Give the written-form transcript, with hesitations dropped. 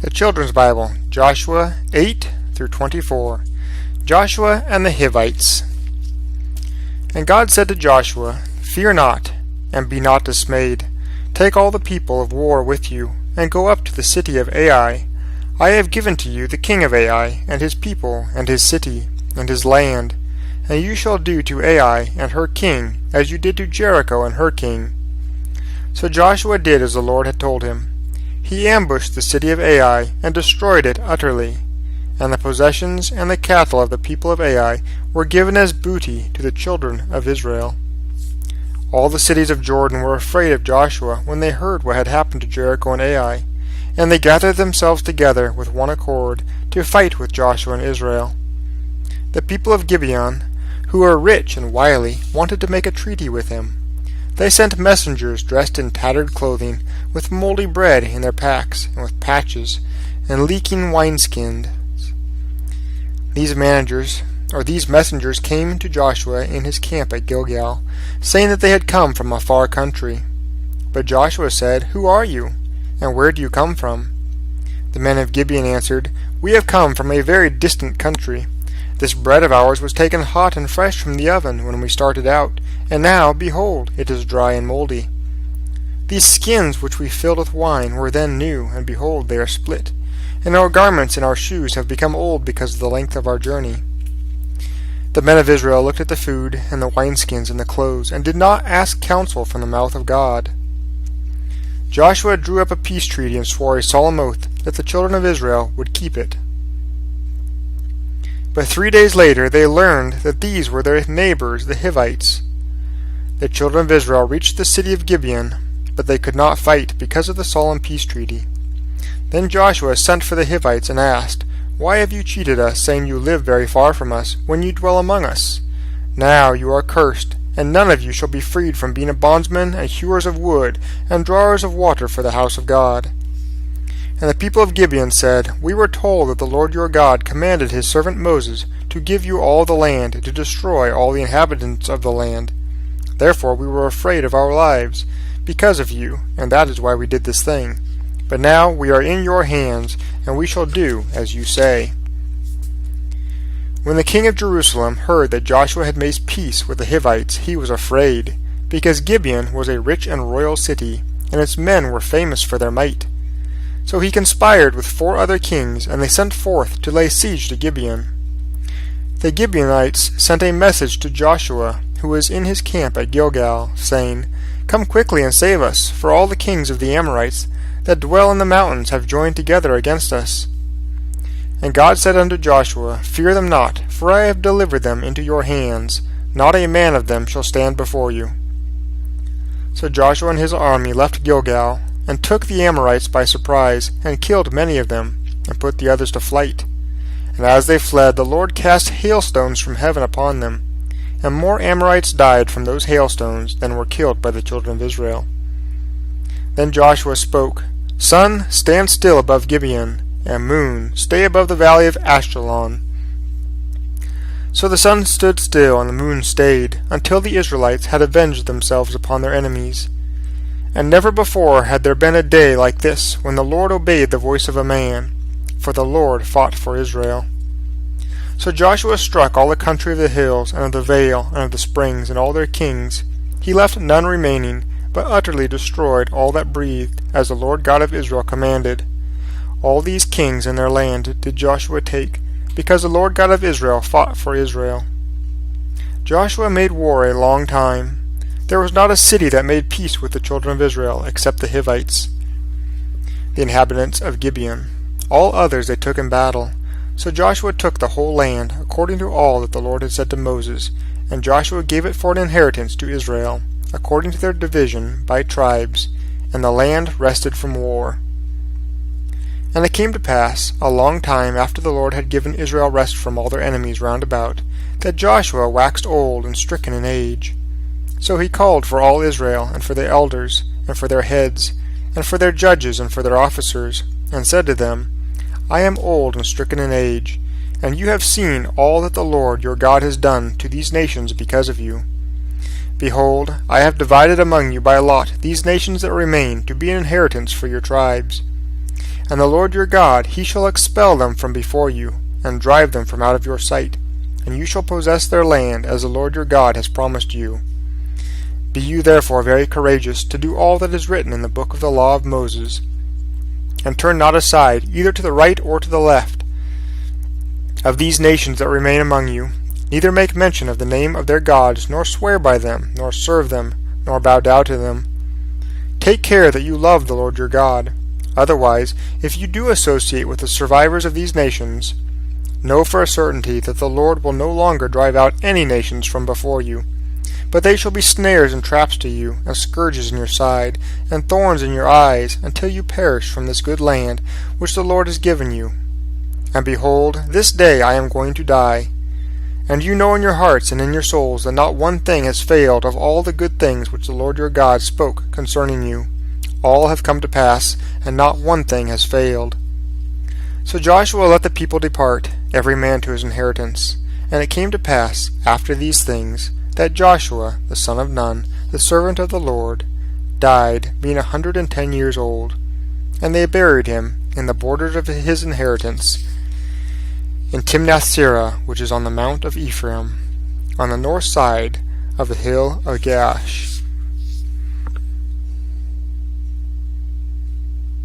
The Children's Bible, Joshua 8 through 24. Joshua and the Hivites. And God said to Joshua, Fear not, and be not dismayed. Take all the people of war with you, and go up to the city of Ai. I have given to you the king of Ai, and his people, and his city, and his land. And you shall do to Ai and her king as you did to Jericho and her king. So Joshua did as the Lord had told him. He ambushed the city of Ai and destroyed it utterly. And the possessions and the cattle of the people of Ai were given as booty to the children of Israel. All the cities of Jordan were afraid of Joshua when they heard what had happened to Jericho and Ai, and they gathered themselves together with one accord to fight with Joshua and Israel. The people of Gibeon, who were rich and wily, wanted to make a treaty with him. They sent messengers dressed in tattered clothing, with moldy bread in their packs, and with patches, and leaking wineskins. These messengers came to Joshua in his camp at Gilgal, saying that they had come from a far country. But Joshua said, Who are you, and where do you come from? The men of Gibeon answered, We have come from a very distant country. This bread of ours was taken hot and fresh from the oven when we started out, and now, behold, it is dry and moldy. These skins which we filled with wine were then new, and behold, they are split, and our garments and our shoes have become old because of the length of our journey. The men of Israel looked at the food and the wineskins and the clothes, and did not ask counsel from the mouth of God. Joshua drew up a peace treaty and swore a solemn oath that the children of Israel would keep it. But 3 days later they learned that these were their neighbors, the Hivites. The children of Israel reached the city of Gibeon, but they could not fight because of the solemn peace treaty. Then Joshua sent for the Hivites and asked, Why have you cheated us, saying you live very far from us, when you dwell among us? Now you are cursed, and none of you shall be freed from being a bondsman and hewers of wood and drawers of water for the house of God. And the people of Gibeon said, We were told that the Lord your God commanded his servant Moses to give you all the land, to destroy all the inhabitants of the land. Therefore we were afraid of our lives, because of you, and that is why we did this thing. But now we are in your hands, and we shall do as you say. When the king of Jerusalem heard that Joshua had made peace with the Hivites, he was afraid, because Gibeon was a rich and royal city, and its men were famous for their might. So he conspired with 4 other kings, and they sent forth to lay siege to Gibeon. The Gibeonites sent a message to Joshua, who was in his camp at Gilgal, saying, Come quickly and save us, for all the kings of the Amorites that dwell in the mountains have joined together against us. And God said unto Joshua, Fear them not, for I have delivered them into your hands. Not a man of them shall stand before you. So Joshua and his army left Gilgal, and took the Amorites by surprise, and killed many of them, and put the others to flight. And as they fled, the Lord cast hailstones from heaven upon them, and more Amorites died from those hailstones than were killed by the children of Israel. Then Joshua spoke, Sun, stand still above Gibeon, and moon, stay above the valley of Ashkelon. So the sun stood still, and the moon stayed, until the Israelites had avenged themselves upon their enemies. And never before had there been a day like this, when the Lord obeyed the voice of a man, for the Lord fought for Israel. So Joshua struck all the country of the hills, and of the vale, and of the springs, and all their kings. He left none remaining, but utterly destroyed all that breathed, as the Lord God of Israel commanded. All these kings and their land did Joshua take, because the Lord God of Israel fought for Israel. Joshua made war a long time. There was not a city that made peace with the children of Israel, except the Hivites, the inhabitants of Gibeon. All others they took in battle. So Joshua took the whole land, according to all that the Lord had said to Moses, and Joshua gave it for an inheritance to Israel, according to their division by tribes, and the land rested from war. And it came to pass, a long time after the Lord had given Israel rest from all their enemies round about, that Joshua waxed old and stricken in age. So he called for all Israel, and for their elders, and for their heads, and for their judges, and for their officers, and said to them, I am old and stricken in age, and you have seen all that the Lord your God has done to these nations because of you. Behold, I have divided among you by lot these nations that remain to be an inheritance for your tribes. And the Lord your God, he shall expel them from before you, and drive them from out of your sight, and you shall possess their land, as the Lord your God has promised you. Be you therefore very courageous to do all that is written in the book of the law of Moses, and turn not aside either to the right or to the left of these nations that remain among you, neither make mention of the name of their gods, nor swear by them, nor serve them, nor bow down to them. Take care that you love the Lord your God. Otherwise, if you do associate with the survivors of these nations, know for a certainty that the Lord will no longer drive out any nations from before you, but they shall be snares and traps to you, and scourges in your side, and thorns in your eyes, until you perish from this good land which the Lord has given you. And behold, this day I am going to die. And you know in your hearts and in your souls that not one thing has failed of all the good things which the Lord your God spoke concerning you. All have come to pass, and not one thing has failed. So Joshua let the people depart, every man to his inheritance. And it came to pass, after these things, that Joshua, the son of Nun, the servant of the Lord, died, being 110 years old. And they buried him in the borders of his inheritance, in Timnath-serah, which is on the mount of Ephraim, on the north side of the hill of Gaash.